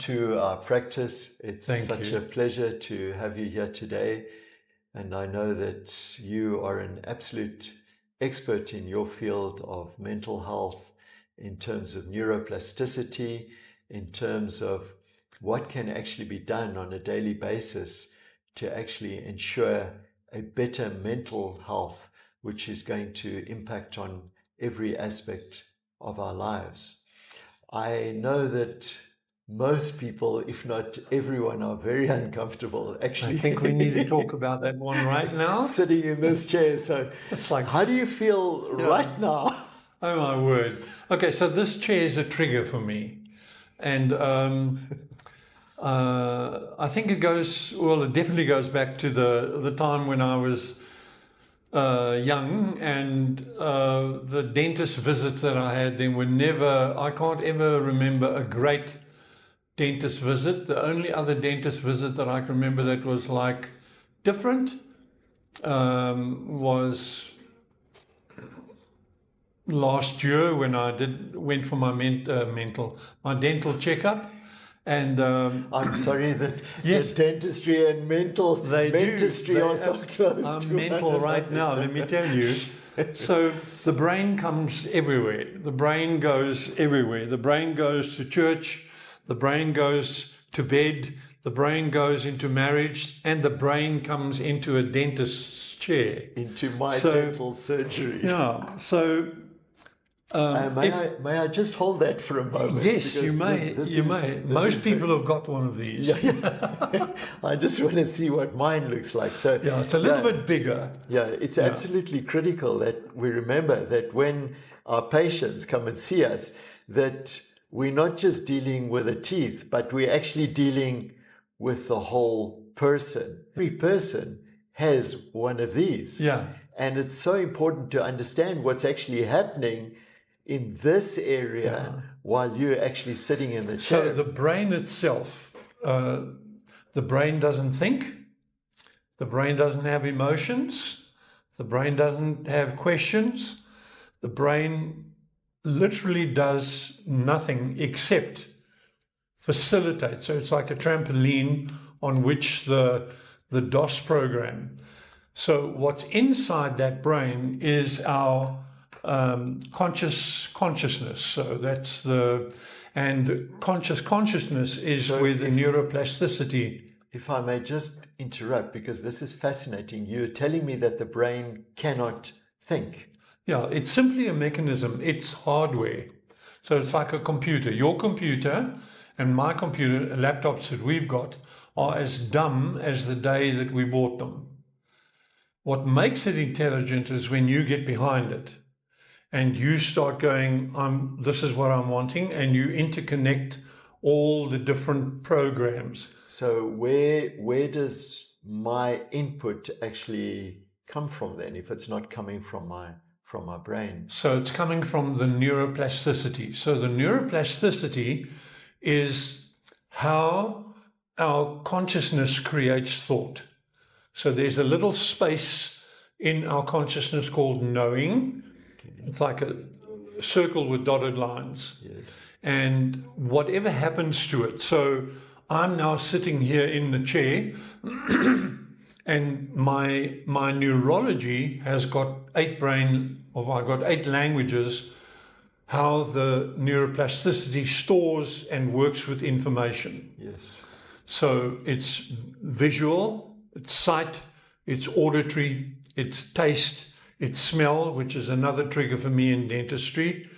to our practice. It's Thank such you. a pleasure to have you here today. And I know that you are an absolute expert in your field of mental health in terms of neuroplasticity, in terms of what can actually be done on a daily basis to actually ensure a better mental health, which is going to impact on every aspect of our lives. I know that most people, if not everyone, are very uncomfortable actually. I think we need to talk about that one right now. Sitting in this chair. So It's like, how do you feel right now? oh my word. Okay, so this chair is a trigger for me. And I think it definitely goes back to the time when I was young, and the dentist visits that I had then were I can't ever remember a great dentist visit. The only other dentist visit that I can remember that was like different was last year when I went for my my dental checkup. And I'm sorry that yes, dentistry and dentistry are so close. I'm mental right now, let me tell you. So the brain comes everywhere. The brain goes everywhere. The brain goes to church. The brain goes to bed. The brain goes into marriage, and the brain comes into a dentist's chair. Into my dental surgery. Yeah. So. May I just hold that for a moment? Yes, you may. Most people have got one of these. Yeah. I just want to see what mine looks like. So yeah, it's a little bit bigger. Yeah, it's absolutely critical that we remember that when our patients come and see us, that we're not just dealing with the teeth, but we're actually dealing with the whole person. Every person has one of these. Yeah. And it's so important to understand what's actually happening in this area while you're actually sitting in the chair. So the brain itself, the brain doesn't think, the brain doesn't have emotions, the brain doesn't have questions, the brain literally does nothing except facilitate. So it's like a trampoline on which the DOS program. So what's inside that brain is our consciousness. So that's consciousness is where the neuroplasticity. If I may just interrupt, because this is fascinating. You're telling me that the brain cannot think. Yeah, it's simply a mechanism. It's hardware. So it's like a computer. Your computer and my computer, laptops that we've got, are as dumb as the day that we bought them. What makes it intelligent is when you get behind it and you start going, this is what I'm wanting, and you interconnect all the different programs. So where does my input actually come from then, if it's not coming from my brain? So it's coming from the neuroplasticity. So the neuroplasticity is how our consciousness creates thought. So there's a little space in our consciousness called knowing. It's like a circle with dotted lines. Yes. And whatever happens to it. So I'm now sitting here in the chair and my neurology has got 8 languages, how the neuroplasticity stores and works with information. Yes. So it's visual, it's sight, it's auditory, it's taste, it's smell, which is another trigger for me in dentistry.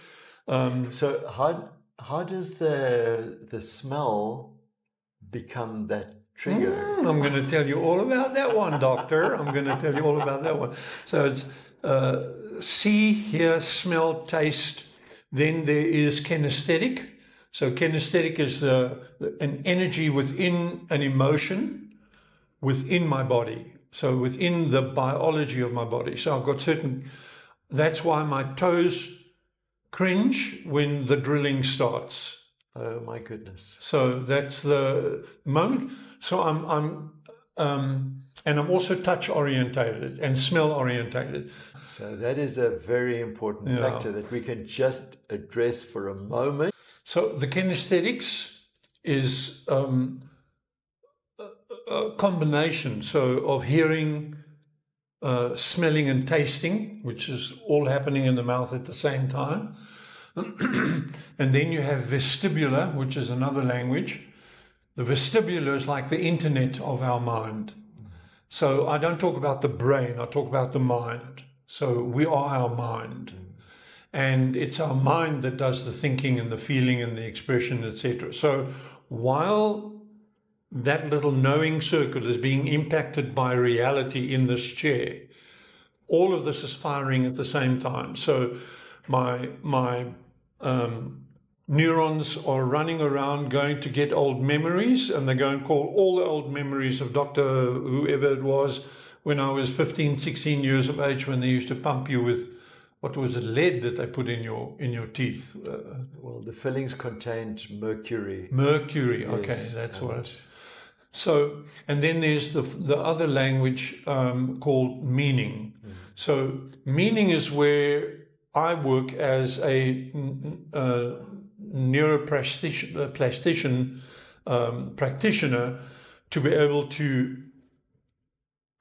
So how does the smell become that trigger? I'm going to tell you all about that one, doctor. I'm going to tell you all about that one. So it's see, hear, smell, taste. Then there is kinesthetic. So kinesthetic is an energy within an emotion within my body. So within the biology of my body. So I've got that's why my toes cringe when the drilling starts. Oh my goodness. So that's the moment. So and I'm also touch orientated and smell orientated. So that is a very important factor that we can just address for a moment. So the kinesthetics is a combination, so of hearing, smelling and tasting, which is all happening in the mouth at the same time. And then you have vestibular, which is another language. The vestibular is like the internet of our mind. So I don't talk about the brain, I talk about the mind. So we are our mind. And it's our mind that does the thinking and the feeling and the expression, etc. So while that little knowing circle is being impacted by reality in this chair, all of this is firing at the same time. So my neurons are running around going to get old memories, and they go and call all the old memories of Dr. whoever it was when I was 15, 16 years of age, when they used to pump you with, what was it, lead that they put in your teeth? Well, the fillings contained mercury. Mercury, okay, Yes, that's what it is. So, and then there's the other language called meaning. So meaning is where I work as a neuroplastician practitioner, to be able to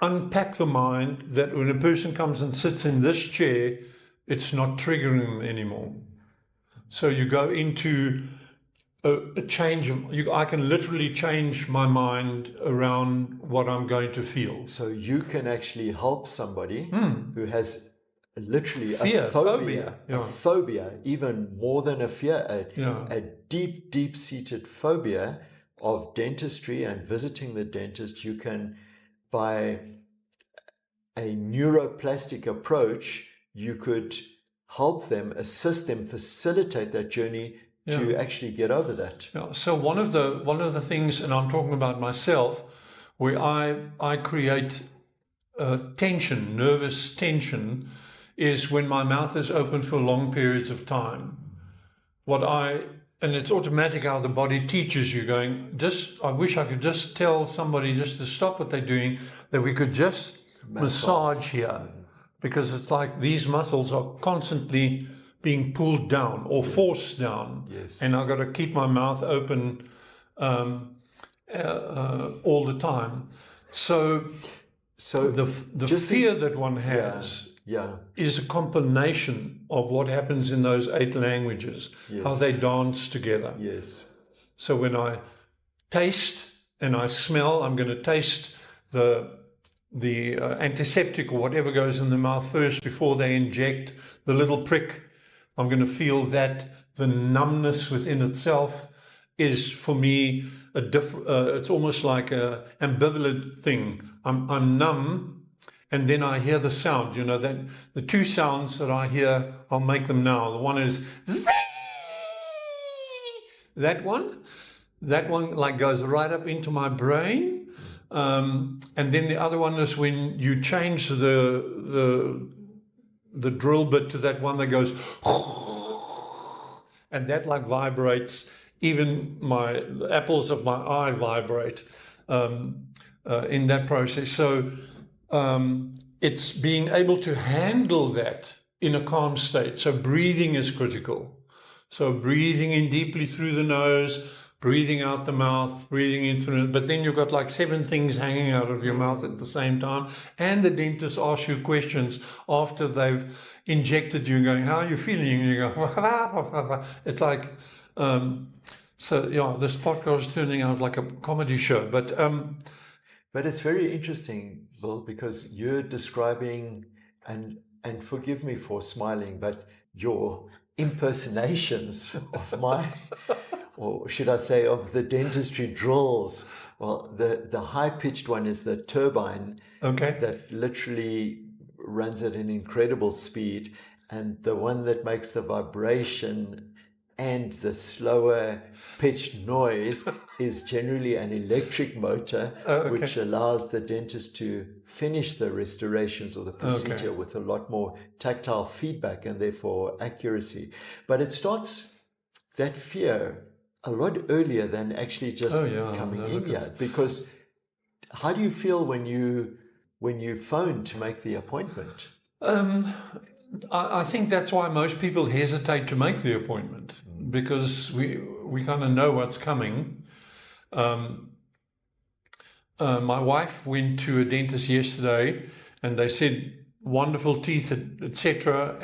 unpack the mind, that when a person comes and sits in this chair, it's not triggering them anymore. So you go into a change of, I can literally change my mind around what I'm going to feel. So you can actually help somebody who has literally Fear, a phobia, yeah. a phobia, even more than a fear, a deep, deep-seated phobia of dentistry and visiting the dentist. You can, by a neuroplastic approach, you could help them, assist them, facilitate that journey to actually get over that. Yeah. So one of the things, and I'm talking about myself, where I create tension, nervous tension, is when my mouth is open for long periods of time. And it's automatic how the body teaches you, going, I wish I could just tell somebody just to stop what they're doing, that we could just massage here, because it's like these muscles are constantly being pulled down or forced down. Yes. And I've got to keep my mouth open all the time. So the fear that one has is a combination of what happens in those 8 languages, how they dance together. Yes. So when I taste and I smell, I'm going to taste the antiseptic or whatever goes in the mouth first before they inject the little prick. I'm going to feel that the numbness within itself is, for me, it's almost like an ambivalent thing. I'm numb, and then I hear the sound. That the 2 sounds that I hear, I'll make them now. The one is that one like goes right up into my brain, and then the other one is when you change the drill bit to that one that goes, and that like vibrates. Even the apples of my eye vibrate in that process. So it's being able to handle that in a calm state. So breathing is critical. So breathing in deeply through the nose, breathing out the mouth, breathing in through it. But then you've got like 7 things hanging out of your mouth at the same time. And the dentist asks you questions after they've injected you, going, how are you feeling? And you go, it's like, this podcast is turning out like a comedy show. But it's very interesting, Bill, because you're describing, and forgive me for smiling, but your impersonations of my, or should I say, of the dentistry drills. Well, the high-pitched one is the turbine that literally runs at an incredible speed, and the one that makes the vibration and the slower pitched noise is generally an electric motor, which allows the dentist to finish the restorations or the procedure with a lot more tactile feedback and therefore accuracy. But it starts that fear a lot earlier than actually just coming in here. Because how do you feel when you phone to make the appointment? I think that's why most people hesitate to make the appointment, because we kind of know what's coming. My wife went to a dentist yesterday, and they said wonderful teeth, etc.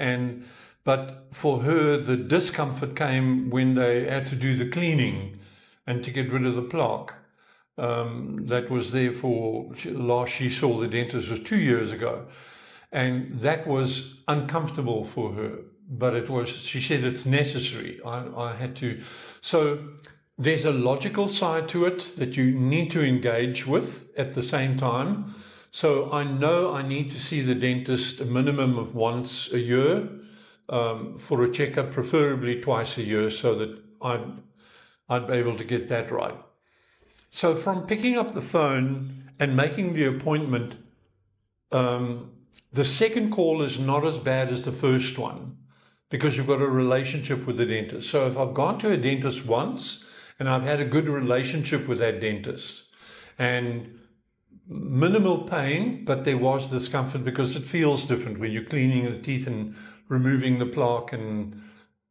But for her, the discomfort came when they had to do the cleaning and to get rid of the plaque. That was there for last she saw the dentist was 2 years ago, and that was uncomfortable for her. But it was, she said, it's necessary. I had to. So there's a logical side to it that you need to engage with at the same time. So I know I need to see the dentist a minimum of once a year for a checkup, preferably twice a year, so that I'd be able to get that right. So from picking up the phone and making the appointment, the second call is not as bad as the first one because you've got a relationship with the dentist. So if I've gone to a dentist once and I've had a good relationship with that dentist and minimal pain, but there was discomfort because it feels different when you're cleaning the teeth and removing the plaque and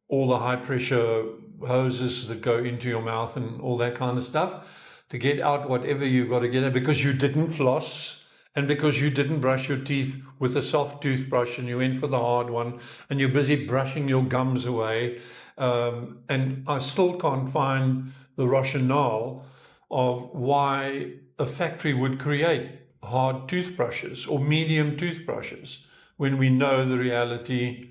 all the high pressure hoses that go into your mouth and all that kind of stuff to get out whatever you've got to get out because you didn't floss and because you didn't brush your teeth with a soft toothbrush and you went for the hard one and you're busy brushing your gums away. And I still can't find the rationale of why a factory would create hard toothbrushes or medium toothbrushes when we know the reality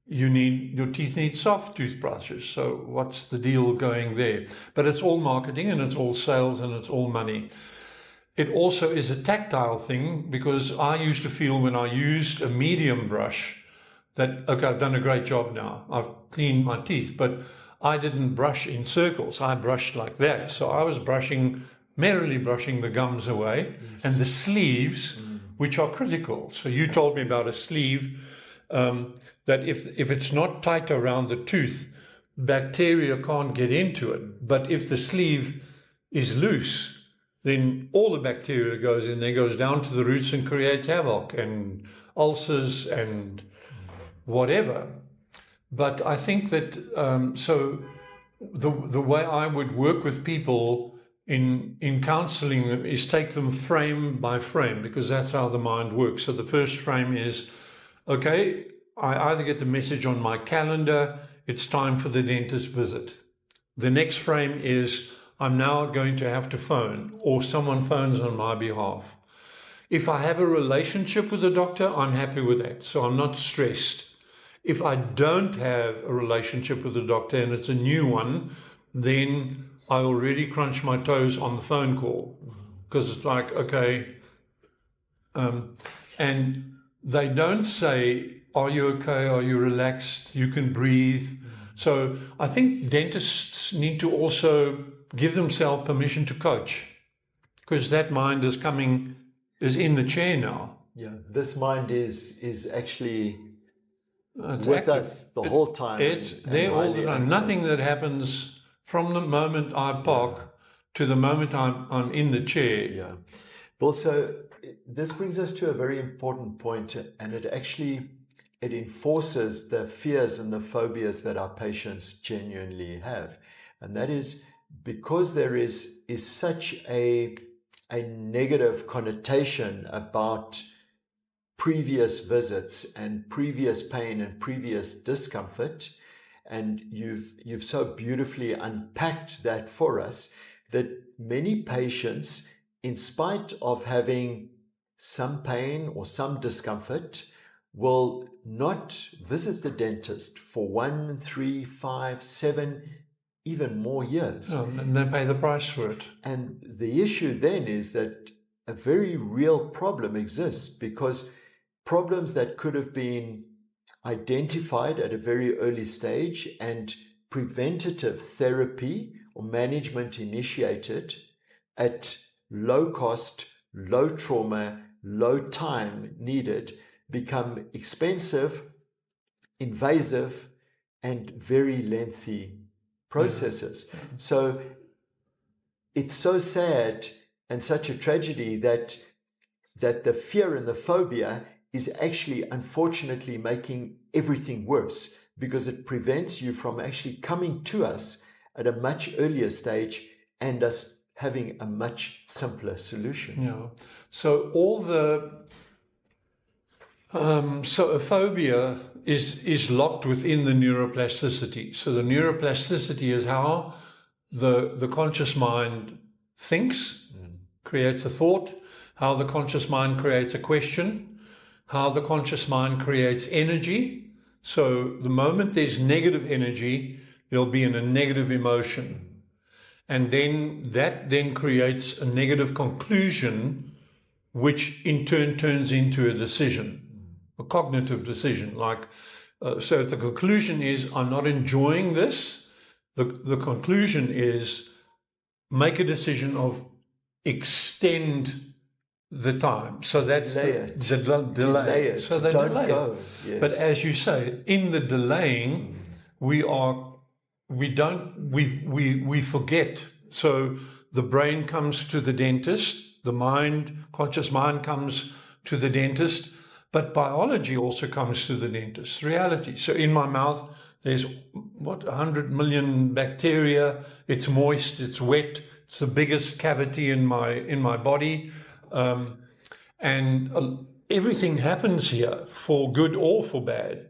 your teeth need soft toothbrushes. So what's the deal going there? But it's all marketing and it's all sales and it's all money. It also is a tactile thing because I used to feel when I used a medium brush that, okay, I've done a great job now. I've cleaned my teeth, but I didn't brush in circles. I brushed like that. So I was merrily brushing the gums away and the sleeves, which are critical. So you told me about a sleeve that if it's not tight around the tooth, bacteria can't get into it. But if the sleeve is loose, then all the bacteria goes in there, goes down to the roots and creates havoc and ulcers and whatever. But I think that, so the way I would work with people in counseling them is take them frame by frame because that's how the mind works. So the first frame is, okay, I either get the message on my calendar, it's time for the dentist visit. The next frame is, I'm now going to have to phone or someone phones on my behalf. If I have a relationship with the doctor, I'm happy with that. So I'm not stressed. If I don't have a relationship with the doctor and it's a new one, then I already crunch my toes on the phone call because it's like, okay. And they don't say, are you okay? Are you relaxed? You can breathe. So I think dentists need to also give themselves permission to coach because that mind is in the chair now. Yeah, this mind is actually It's with active. us the whole time. It's there all the time. Nothing that happens from the moment I park to the moment I'm in the chair. Yeah. Well, so this brings us to a very important point, and it enforces the fears and the phobias that our patients genuinely have. And that is because there is such a negative connotation about previous visits and previous pain and previous discomfort, and you've so beautifully unpacked that for us, that many patients, in spite of having some pain or some discomfort, will not visit the dentist for 1, 3, 5, 7, even more years. Oh, and they pay the price for it. And the issue then is that a very real problem exists because problems that could have been identified at a very early stage and preventative therapy or management initiated at low cost, low trauma, low time needed become expensive, invasive, and very lengthy processes. Yeah. So it's so sad and such a tragedy that the fear and the phobia is actually unfortunately making everything worse because it prevents you from actually coming to us at a much earlier stage and us having a much simpler solution. Yeah. So all the so a phobia is locked within the neuroplasticity. So the neuroplasticity is how the conscious mind thinks, creates a thought, how the conscious mind creates a question, how the conscious mind creates energy. So the moment there's negative energy, there'll be a negative emotion. And then that then creates a negative conclusion, which in turn turns into a decision, a cognitive decision. Like, so if the conclusion is, I'm not enjoying this, the conclusion is, make a decision of extend the time. So that's delay it. So they Don't delay go. it. Yes. But as you say, in the delaying, we forget. So the brain comes to the dentist, the conscious mind comes to the dentist, but biology also comes to the dentist, reality. So in my mouth, there's 100 million bacteria. It's moist, it's wet, it's the biggest cavity in my body. And everything happens here for good or for bad.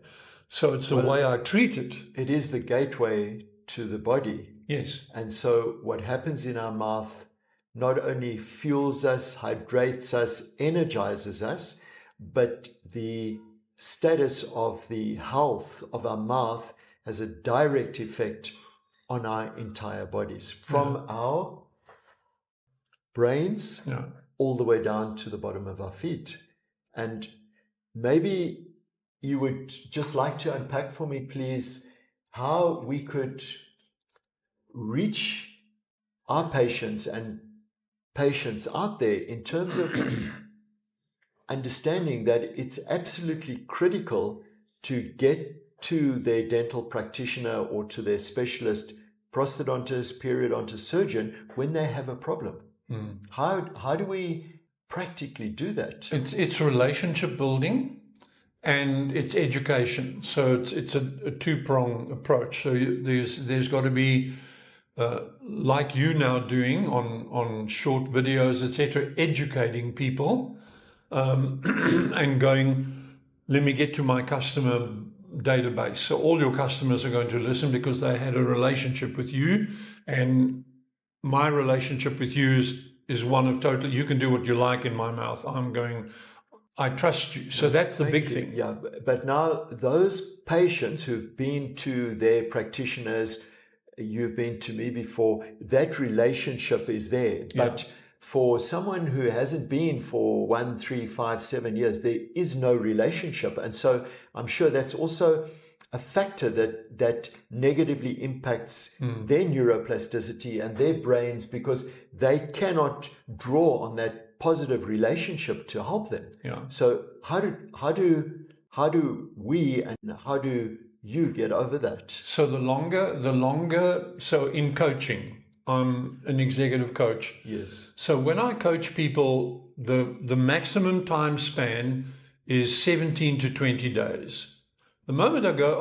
So it's the way I treat it. It is the gateway to the body. Yes. And so what happens in our mouth not only fuels us, hydrates us, energizes us, but the status of the health of our mouth has a direct effect on our entire bodies, from our brains all the way down to the bottom of our feet. And maybe you would just like to unpack for me, please, how we could reach our patients and patients out there in terms of understanding that it's absolutely critical to get to their dental practitioner or to their specialist prosthodontist, periodontist, surgeon when they have a problem. How do we practically do that? It's relationship building and it's education. So it's a two-prong approach. So there's got to be like you now doing on short videos, etc., educating people and going, let me get to my customer database. So all your customers are going to listen because they had a relationship with you, and my relationship with you is one of total, you can do what you like in my mouth. I trust you. So that's the big thing. Yeah, but now those patients who've been to their practitioners, you've been to me before, that relationship is there. But for someone who hasn't been for 1, 3, 5, 7 years, there is no relationship. And so I'm sure that's also a factor that negatively impacts their neuroplasticity and their brains, because they cannot draw on that positive relationship to help them. Yeah. So how do we and how do you get over that? So the longer, so in coaching, I'm an executive coach. Yes. So when I coach people, the maximum time span is 17 to 20 days. The moment I go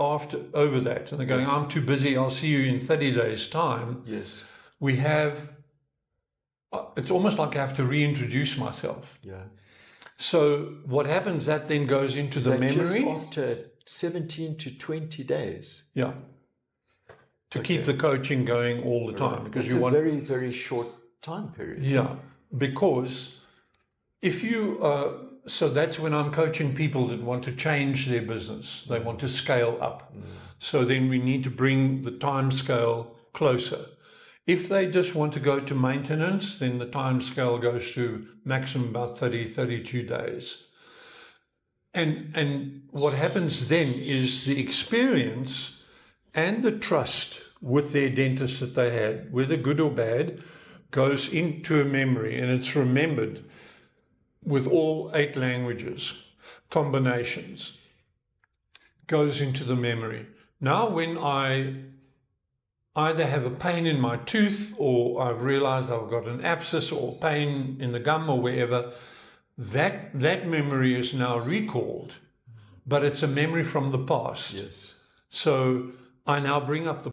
over that and they're going, I'm too busy, I'll see you in 30 days' time. Yes. We have, it's almost like I have to reintroduce myself. Yeah. So what happens, that then goes into the memory. Just after 17 to 20 days. Yeah. To keep the coaching going all the time. Because it's a very, very short time period. Yeah. Because if you, so that's when I'm coaching people that want to change their business. They want to scale up. So then we need to bring the time scale closer. If they just want to go to maintenance, then the time scale goes to maximum about 30, 32 days. And what happens then is the experience and the trust with their dentist that they had, whether good or bad, goes into a memory, and it's remembered with all 8 languages, combinations, goes into the memory. Now when I either have a pain in my tooth, or I've realized I've got an abscess or pain in the gum or wherever, that memory is now recalled, but it's a memory from the past. Yes. So I now bring up the